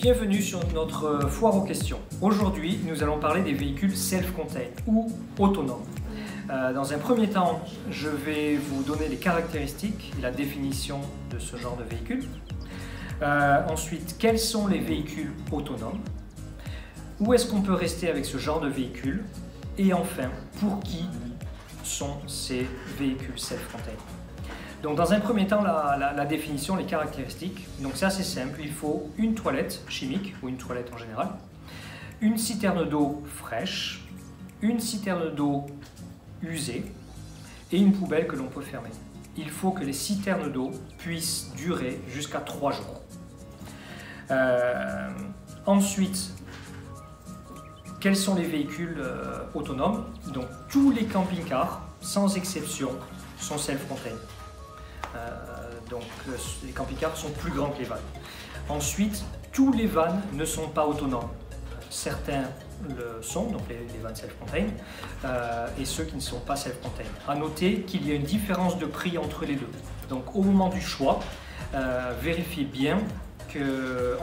Bienvenue sur notre foire aux questions. Aujourd'hui, nous allons parler des véhicules self-contained ou autonomes. Dans un premier temps, je vais vous donner les caractéristiques et la définition de ce genre de véhicule. Ensuite, quels sont les véhicules autonomes? Où est-ce qu'on peut rester avec ce genre de véhicule? Et enfin, pour qui sont ces véhicules self-contained? Donc dans un premier temps, la définition, les caractéristiques. Donc c'est assez simple, il faut une toilette chimique, ou une toilette en général, une citerne d'eau fraîche, une citerne d'eau usée et une poubelle que l'on peut fermer. Il faut que les citernes d'eau puissent durer jusqu'à 3 jours. Ensuite, quels sont les véhicules autonomes? Donc tous les camping-cars, sans exception, sont self-contained. Donc les camping-cars sont plus grands que les vannes. Ensuite, tous les vannes ne sont pas autonomes. Certains le sont, donc les vannes self-contained, et ceux qui ne sont pas self-contained. À noter qu'il y a une différence de prix entre les deux. Donc au moment du choix, vérifiez bien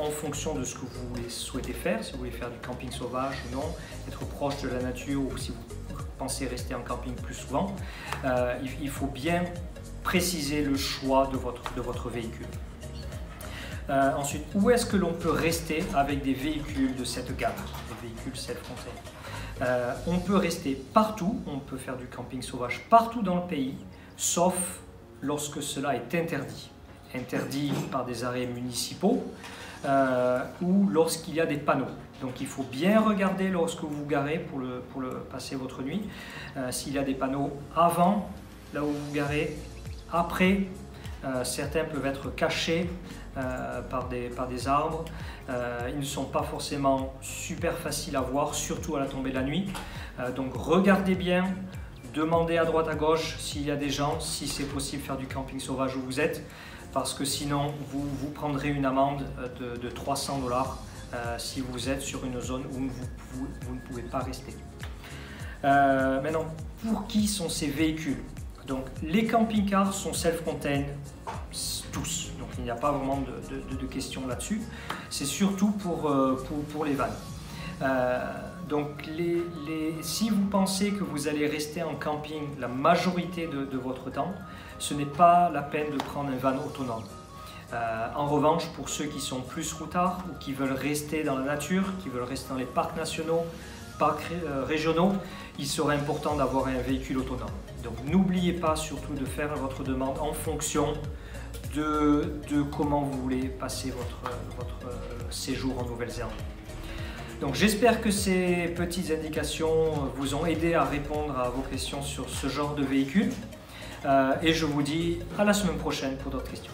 en fonction de ce que vous souhaitez faire, si vous voulez faire du camping sauvage ou non, être proche de la nature ou si vous pensez rester en camping plus souvent, il faut bien préciser le choix de votre véhicule. Ensuite, où est-ce que l'on peut rester avec des véhicules de cette gamme, des véhicules self-contained? On peut rester partout, on peut faire du camping sauvage partout dans le pays, sauf lorsque cela est interdit. Interdit par des arrêts municipaux ou lorsqu'il y a des panneaux. Donc il faut bien regarder lorsque vous vous garez pour passer votre nuit, s'il y a des panneaux avant, là où vous vous garez, après, certains peuvent être cachés par des arbres. Ils ne sont pas forcément super faciles à voir, surtout à la tombée de la nuit. Donc regardez bien, demandez à droite à gauche s'il y a des gens, si c'est possible faire du camping sauvage où vous êtes, parce que sinon vous prendrez une amende de 300 $ si vous êtes sur une zone où vous ne pouvez pas rester. Maintenant, pour qui sont ces véhicules? Donc les camping-cars sont self-contained tous, donc il n'y a pas vraiment de questions là-dessus. C'est surtout pour les vannes. Donc si vous pensez que vous allez rester en camping la majorité de votre temps, ce n'est pas la peine de prendre un van autonome. En revanche, pour ceux qui sont plus routards ou qui veulent rester dans la nature, qui veulent rester dans les parcs nationaux, parcs régionaux, il serait important d'avoir un véhicule autonome. Donc n'oubliez pas surtout de faire votre demande en fonction de comment vous voulez passer votre séjour en Nouvelle-Zélande. Donc j'espère que ces petites indications vous ont aidé à répondre à vos questions sur ce genre de véhicule. Et je vous dis à la semaine prochaine pour d'autres questions.